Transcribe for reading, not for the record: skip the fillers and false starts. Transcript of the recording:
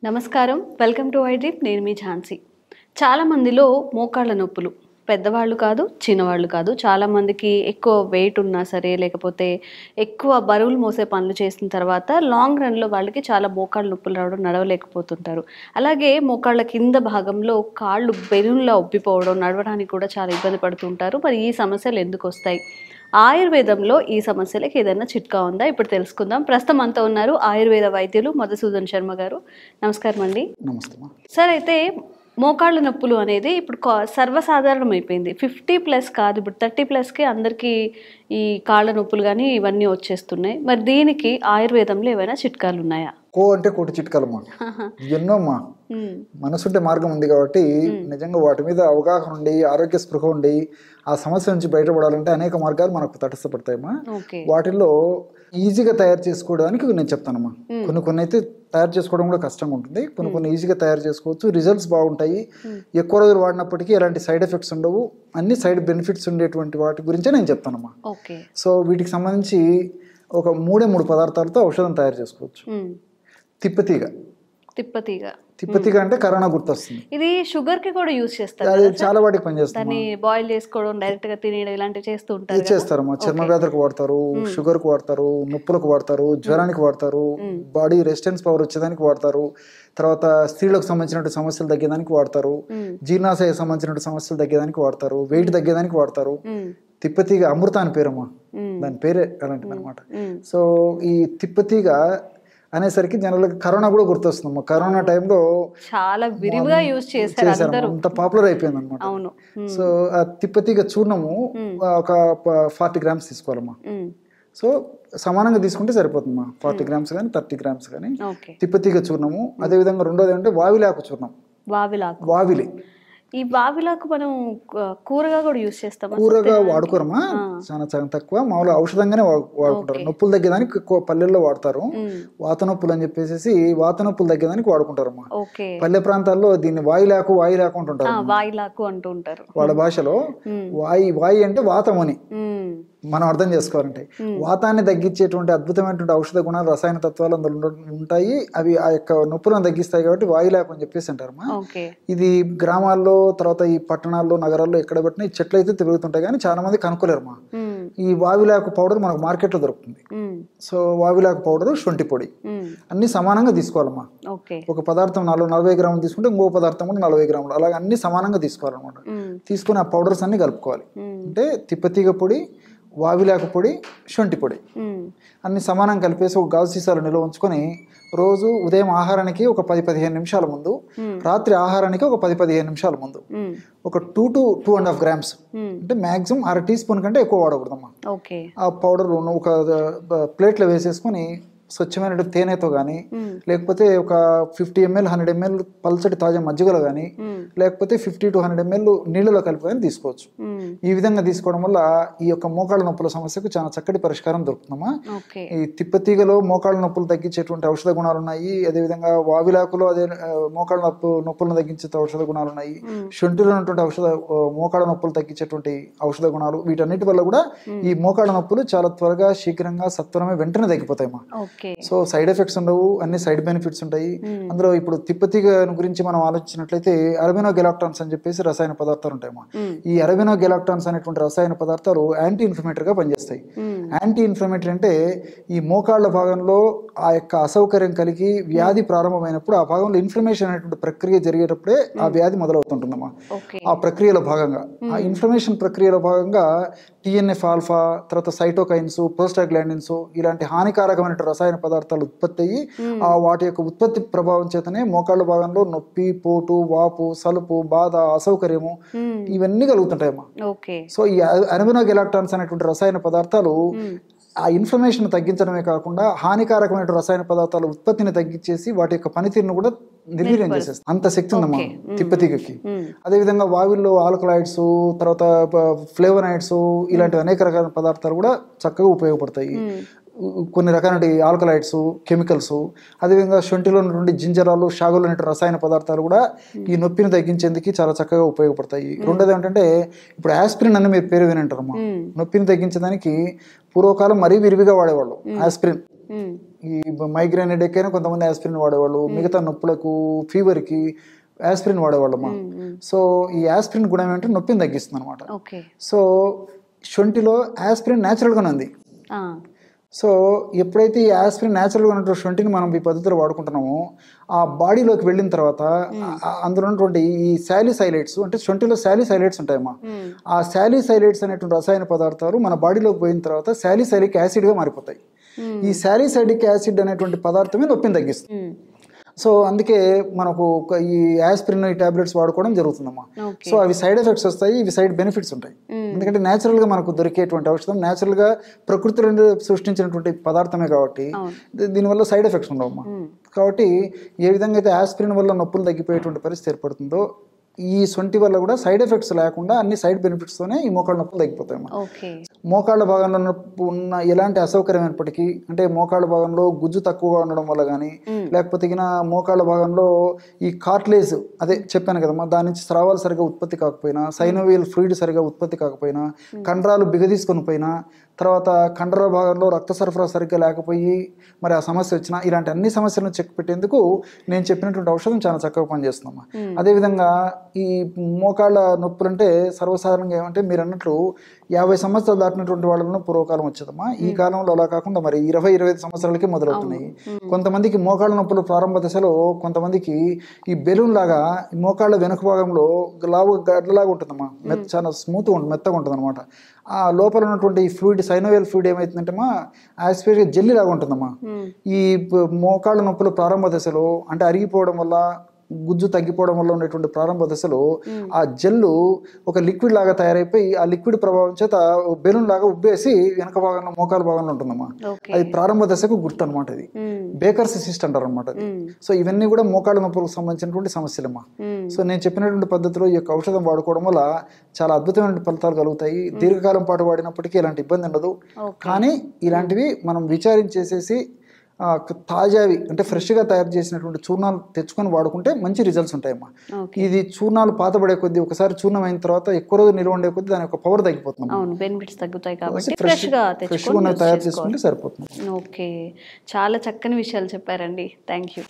నమస్కారం, welcome to I drip. నేను మీ ఝాన్సీ. చాలా మందిలో మోకాళ్ళ నొప్పులు, పెద్దవాళ్ళు కాదు చిన్నవాళ్ళు కాదు, చాలామందికి ఎక్కువ వెయిట్ ఉన్నా సరే, లేకపోతే ఎక్కువ బరువులు మోసే పనులు చేసిన తర్వాత లాంగ్ రన్లో వాళ్ళకి చాలా మోకాళ్ళ నొప్పులు రావడం, నడవలేకపోతుంటారు. అలాగే మోకాళ్ళ కింద భాగంలో కాళ్ళు బెలూన్లా ఉబ్బిపోవడం, నడవడానికి కూడా చాలా ఇబ్బంది పడుతుంటారు. మరి ఈ సమస్యలు ఎందుకు వస్తాయి? ఆయుర్వేదంలో ఈ సమస్యలకి ఏదైనా చిట్కా ఉందా? ఇప్పుడు తెలుసుకుందాం. ప్రస్తుతం అంతా ఉన్నారు ఆయుర్వేద వైద్యులు మధుసూదన్ శర్మ గారు. నమస్కారం అండి. నమస్తే. సార్, అయితే మోకాళ్ళ నొప్పులు అనేది ఇప్పుడు సర్వసాధారణం అయిపోయింది. 50+ కాదు, ఇప్పుడు 30+కి అందరికీ ఈ కాళ్ళ నొప్పులు కానీ ఇవన్నీ వచ్చేస్తున్నాయి. మరి దీనికి ఆయుర్వేదంలో ఏమైనా చిట్కాలు ఉన్నాయా? అంటే కోటి చిట్కాలమ్మా, ఎన్నోమ్మా. మనసుంటే మార్గం ఉంది కాబట్టి నిజంగా వాటి మీద అవగాహన ఉండి, ఆరోగ్య స్పృహ ఉండి, ఆ సమస్య నుంచి బయటపడాలంటే అనేక మార్గాలు మనకు తటస్థపడతాయమ్మా. వాటిల్లో ఈజీగా తయారు చేసుకోవడానికి నేను చెప్తానమ్మా. కొన్ని అయితే తయారు చేసుకోవడం కూడా కష్టంగా ఉంటుంది, కొన్ని ఈజీగా తయారు చేసుకోవచ్చు, రిజల్ట్స్ బాగుంటాయి, ఎక్కువ రోజులు వాడినప్పటికీ ఎలాంటి సైడ్ ఎఫెక్ట్స్ ఉండవు, అన్ని సైడ్ బెనిఫిట్స్ ఉండేటువంటి వాటి గురించే నేను చెప్తానమ్మా. సో వీటికి సంబంధించి ఒక 3 పదార్థాలతో ఔషధం తయారు చేసుకోవచ్చు. తిప్పతీగ అంటే కరోనా గుర్తొస్తుంది. ఇది షుగర్ కి కూడా యూజ్ చేస్తారు, అది చాలా వాటికి పనిచేస్తుంది. దాన్ని బాయిల్ చేసుకోవడం, డైరెక్ట్ గా తినేయడం ఇలాంటివి చేస్తూ ఉంటారు. చేస్తారమ్మా. చర్మ వ్యాధులకు వాడతారు, షుగర్ కు వాడతారు, నొప్పులకు వాడతారు, జ్వరానికి వాడతారు, బాడీ రెసిస్టెన్స్ పవర్ వచ్చేదానికి వాడతారు, తర్వాత స్త్రీలకు సంబంధించిన సమస్యలు తగ్గేదానికి వాడతారు, జీర్ణాశయ సంబంధించిన సమస్యలు తగ్గేదానికి వాడతారు, వెయిట్ తగ్గేదానికి వాడతారు. తిప్పతీగ అమృత అని పేరమ్మా, దాని పేరే అలాంటిది అనమాట. సో ఈ తిప్పతీగ అనేసరికి జనాలకి కరోనా కూడా గుర్తొస్తుందమ్మా. కరోనా టైంలో చాలా విరివిగా యూజ్ చేశారు, అంత పాపులర్ అయిపోయింది అనమాట. సో ఆ తిప్పతీగ చూర్ణము ఒక 40 grams తీసుకోవాలమ్మా. సో సమానంగా తీసుకుంటే సరిపోతుందమ్మా. 40 grams కానీ 30 grams కానీ తిప్పతీగ చూర్ణము. అదేవిధంగా రెండోది అంటే వావిలాకు చూర్ణం. వావిలి ఈ వావిలాకు మనం కూరగా కూడా యూజ్ చేస్తాం. కూరగా వాడుకోరమ్మా, చాలా తక్కువ. మామూలుగా ఔషధంగానే వాడుకుంటారు. నొప్పులు తగ్గేదానికి ఎక్కువ పల్లెల్లో వాడతారు. వాత నొప్పులు అని చెప్పేసి వాత నొప్పులు తగ్గేదానికి వాడుకుంటారమ్మా. పల్లె ప్రాంతాల్లో దీన్ని వాయిలాకు అంటుంటారు వాళ్ళ భాషలో. వాయి అంటే వాతం అని మనం అర్థం చేసుకోవాలంటే, వాతాన్ని తగ్గించేటువంటి అద్భుతమైనటువంటి ఔషధ గుణాలు, రసాయన తత్వాలు అందులో ఉంటాయి. అవి ఆ యొక్క నొప్పులను తగ్గిస్తాయి కాబట్టి వాయులాకు అని చెప్పేసి అంటారమ్మా. ఇది గ్రామాల్లో, తర్వాత ఈ పట్టణాల్లో, నగరాల్లో ఎక్కడ పెట్టినా ఈ చెట్లు అయితే తిరుగుతుంటాయి, కానీ చాలా మంది కనుక్కోలేరమ్మా. ఈ వావిలాకు పౌడర్ మనకు మార్కెట్లో దొరుకుతుంది. సో వావిలాకు పౌడర్, శొంఠి పొడి అన్ని సమానంగా తీసుకోవాలమ్మా. ఒక పదార్థం 40 గ్రాములు తీసుకుంటే ఇంకో పదార్థం కూడా 40 గ్రాములు, అలాగే అన్ని సమానంగా తీసుకోవాలన్నమాట. తీసుకుని ఆ పౌడర్స్ అన్ని కలుపుకోవాలి. అంటే తిప్పతీగ పొడి, వావిలాకు పొడి, శొంఠి పొడి అన్ని సమానంగా కలిపేసి ఒక గాజు సీసాలో నిల్వ ఉంచుకొని రోజు ఉదయం ఆహారానికి ఒక 10-15 నిమిషాల ముందు, రాత్రి ఆహారానికి ఒక 10-15 నిమిషాల ముందు ఒక 2 to 2.5 grams అంటే మాక్సిమం 1/2 teaspoon కంటే ఎక్కువ వాడకూడదమ్మా. ఆ పౌడర్ ఒక ప్లేట్లో వేసేసుకొని స్వచ్ఛమైన తేనెతో కానీ, లేకపోతే ఒక 50 ml 100 ml పల్చటి తాజా మజ్జిగలో కానీ, లేకపోతే 50 to 100 ml నీళ్ళలో కలిపి తీసుకోవచ్చు. ఈ విధంగా తీసుకోవడం వల్ల ఈ యొక్క మోకాళ్ళ నొప్పుల సమస్యకు చాలా చక్కటి పరిష్కారం దొరుకుతుందమ్మా. ఈ తిప్పతీగలో మోకాళ్ళ నొప్పులు తగ్గించేటువంటి ఔషధ గుణాలు ఉన్నాయి. అదేవిధంగా వావిలాకులో అదే మోకాళ్ళ నొప్పులను తగ్గించే ఔషధ గుణాలు ఉన్నాయి. శొంఠిలో ఉన్నటువంటి మోకాళ్ళ నొప్పులు తగ్గించేటువంటి ఔషధ గుణాలు, వీటన్నిటి వల్ల కూడా ఈ మోకాళ్ళ నొప్పులు చాలా త్వరగా, శీఘ్రంగా, సత్వరమే, వెంటనే తగ్గిపోతాయమ్మా. సో సైడ్ ఎఫెక్ట్స్ ఉండవు, అన్ని సైడ్ బెనిఫిట్స్ ఉంటాయి. అందులో ఇప్పుడు తిప్పతీగ గురించి మనం ఆలోచించినట్లయితే అరబినోగెలాక్టాన్స్ అని చెప్పేసి రసాయన పదార్థాలు ఉంటాయమ్మా. ఈ అరబినోగెలాక్టాన్స్ అనేటువంటి రసాయన పదార్థాలు యాంటీ ఇన్ఫ్లమేటరీ గా పనిచేస్తాయి. యాంటీ ఇన్ఫ్లమేటరీ అంటే ఈ మోకాళ్ళ భాగంలో ఆ యొక్క అసౌకర్యం కలిగి వ్యాధి ప్రారంభమైనప్పుడు ఆ భాగంలో ఇన్ఫ్లమేషన్ అనేటువంటి ప్రక్రియ జరిగేటప్పుడే ఆ వ్యాధి మొదలవుతుంటుందమ్మా. ఆ ప్రక్రియలో భాగంగా, ఆ ఇన్ఫ్లమేషన్ ప్రక్రియలో భాగంగా TNF ఆల్ఫా, తర్వాత సైటోకైన్స్, ప్రోస్టాగ్లాండిన్స్ ఇలాంటి హానికారకమైన రసాయన పదార్థాలు ఉత్పత్తి అయ్యి వాటి యొక్క ఉత్పత్తి ప్రభావం చేతనే మోకాళ్ళ భాగంలో నొప్పి, పోటు, వాపు, సలుపు, బాధ, అసౌకర్యము ఇవన్నీ కలుగుతుంటాయమ్మా. సో ఈ అరబినోగెలాక్టాన్స్ అనేటువంటి రసాయన పదార్థాలు ఆ ఇన్ఫ్లమేషన్ తగ్గించడమే కాకుండా హానికారకమైన రసాయన పదార్థాల ఉత్పత్తిని తగ్గించేసి వాటి యొక్క పనితీరును కూడా నిర్వీర్యం చేసేస్తాయి. అంత శక్తి ఉందమ్మా తిప్పతీగకి. అదేవిధంగా వావిల్లో ఆల్కలాయిడ్స్, తర్వాత ఫ్లేవనాయిడ్స్ ఇలాంటి అనేక రకాల పదార్థాలు కూడా చక్కగా ఉపయోగపడతాయి. కొన్ని రకాల ఆల్కలాయిడ్స్, కెమికల్స్, అదేవిధంగా శొంఠిలో ఉన్నటువంటి జింజరాలు, షాగులు అనే రసాయన పదార్థాలు కూడా ఈ నొప్పిని తగ్గించేందుకు చాలా చక్కగా ఉపయోగపడతాయి. రెండోది ఏంటంటే ఇప్పుడు ఆస్పిరిన్ అని మీరు పేరు వినంటారమ్మా. నొప్పిని తగ్గించడానికి పూర్వకాలం మరీ విరివిగా వాడేవాళ్ళు ఆస్పిరిన్. ఈ మైగ్రేన్ హెడేక్ అయినా కొంతమంది ఆస్పిరిన్ వాడేవాళ్ళు, మిగతా నొప్పులకు ఫీవర్కి ఆస్పిరిన్ వాడేవాళ్ళమ్మా. సో ఈ ఆస్పిరిన్ గుణం ఏంటంటే నొప్పిని తగ్గిస్తుంది అనమాట. సో శొంఠిలో ఆస్పిరిన్ న్యాచురల్గానే ఉంది. సో ఎప్పుడైతే ఈ ఆస్పిరిన్ న్యాచురల్గా ఉన్నటువంటి శొంఠిని మనం ఈ పద్ధతిలో వాడుకుంటున్నామో ఆ బాడీలోకి వెళ్ళిన తర్వాత అందులో ఉన్నటువంటి ఈ సాలిసైలేట్స్, అంటే శొంఠిలో సాలిసైలేట్స్ ఉంటాయమ్మా, ఆ సాలిసైలేట్స్ అనేటువంటి రసాయన పదార్థాలు మన బాడీలోకి పోయిన తర్వాత సాలిసైలిక్ యాసిడ్గా మారిపోతాయి. ఈ సాలిసైలిక్ యాసిడ్ అనేటువంటి పదార్థమే నొప్పిని తగ్గిస్తుంది. సో అందుకే మనకు ఈ ఆస్పిరిన్ ఈ టాబ్లెట్స్ వాడుకోవడం జరుగుతుందమ్మా. సో అవి సైడ్ ఎఫెక్ట్స్ వస్తాయి, ఇవి సైడ్ బెనిఫిట్స్ ఉంటాయి. ఎందుకంటే న్యాచురల్ గా మనకు దొరికేటువంటి ఔషధం న్యాచురల్ గా ప్రకృతిలో సృష్టించినటువంటి పదార్థమే కాబట్టి దీనివల్ల సైడ్ ఎఫెక్ట్స్ ఉండవమ్మా. కాబట్టి ఏ విధంగా అయితే ఆస్పిరిన్ వల్ల నొప్పులు తగ్గిపోయేటువంటి పరిస్థితి ఏర్పడుతుందో ఈ శొంఠి వల్ల కూడా సైడ్ ఎఫెక్ట్స్ లేకుండా అన్ని సైడ్ బెనిఫిట్స్ తోనే ఈ మోకాళ్ళ నొప్పులు తగ్గిపోతాయమ్మా. మోకాళ్ళ భాగంలో ఉన్న ఎలాంటి అసౌకర్యమైనప్పటికీ, అంటే మోకాళ్ళ భాగంలో గుజ్జు తక్కువగా ఉండడం వల్ల కానీ, లేకపోతే మోకాళ్ళ భాగంలో ఈ కార్ట్లేజ్ అదే చెప్పాను కదమ్మా, దాని నుంచి స్రావాలు సరిగా ఉత్పత్తి కాకపోయినా, సైనోవియల్ ఫ్లూయిడ్ సరిగా ఉత్పత్తి కాకపోయినా, కండరాలు బిగదీసుకొని పోయినా, తర్వాత కండరాల భాగంలో రక్త సరఫరా సరిగ్గా లేకపోయి మరి ఆ సమస్య వచ్చినా, ఇలాంటి అన్ని సమస్యలను చెక్ పెట్టేందుకు నేను చెప్పినటువంటి ఔషధం చాలా చక్కగా పనిచేస్తుందమ్మా. అదేవిధంగా ఈ మోకాళ్ళ నొప్పులు అంటే సర్వసాధారణంగా ఏమంటే మీరు అన్నట్లు 50 సంవత్సరాలు దాటినటువంటి వాళ్ళలో పూర్వకాలం వచ్చేదమ్మా. ఈ కాలంలో అలా కాకుండా మరి 20-25 సంవత్సరాలకే మొదలవుతున్నాయి. కొంతమందికి మోకాళ్ళ నొప్పులు ప్రారంభ దశలో కొంతమందికి ఈ బెలూన్ లాగా మోకాళ్ళ వెనుక భాగంలో గడ్డలాగా ఉంటుందమ్మా, చాలా స్మూత్గా ఉంటుంది, మెత్తగా ఉంటుంది అనమాట. ఆ లోపల ఉన్నటువంటి ఈ ఫ్లూయిడ్ సైనోవియల్ ఫ్లూయిడ్ ఏమైతుందంటే యాస్పిరిన్ జెల్లీ లాగా ఉంటుందమ్మా. ఈ మోకాళ్ళ నొప్పులు ప్రారంభ దశలో అంటే అరిగిపోవడం వల్ల, గుజ్జు తగ్గిపోవడం వల్ల ఉండేటువంటి ప్రారంభ దశలో ఆ జెల్లు ఒక లిక్విడ్ లాగా తయారైపోయి ఆ లిక్విడ్ ప్రభావం చేత బెలూన్ లాగా ఉబ్బేసి వెనక భాగంలో మోకాల భాగంలో ఉంటుందమ్మా. అది ప్రారంభ దశకు గుర్తు అనమాట. ఇది బేకర్స్ సిస్ట్ అంటారు అనమాట. సో ఇవన్నీ కూడా మోకాళ్ళ నొప్పులకు సంబంధించినటువంటి సమస్యలమ్మా. సో నేను చెప్పినటువంటి పద్ధతిలో ఈ యొక్క ఔషధం వాడుకోవడం వల్ల చాలా అద్భుతమైన ఫలితాలు కలుగుతాయి. దీర్ఘకాలం పాటు వాడినప్పటికీ ఎలాంటి ఇబ్బంది ఉండదు. కానీ ఇలాంటివి మనం విచారించేసేసి తాజావి అంటే ఫ్రెష్గా తయారు చేసినటువంటి చూర్ణాలు తెచ్చుకొని వాడుకుంటే మంచి రిజల్ట్స్ ఉంటాయమ్మా. ఇది చూర్ణాలు పాతబడే కొద్దీ, ఒకసారి చూర్ణం అయిన తర్వాత ఎక్కువ రోజు నిల్వ ఉండే కొద్దీ దాని యొక్క పవర్ తగ్గిపోతుంది. బెనిఫిట్స్ తగ్గుతాయి కాబట్టి ఫ్రెష్గా తయారు చేసుకుంటే సరిపోతుంది. ఓకే, చాలా చక్కని విషయాలు చెప్పారండి. Thank you.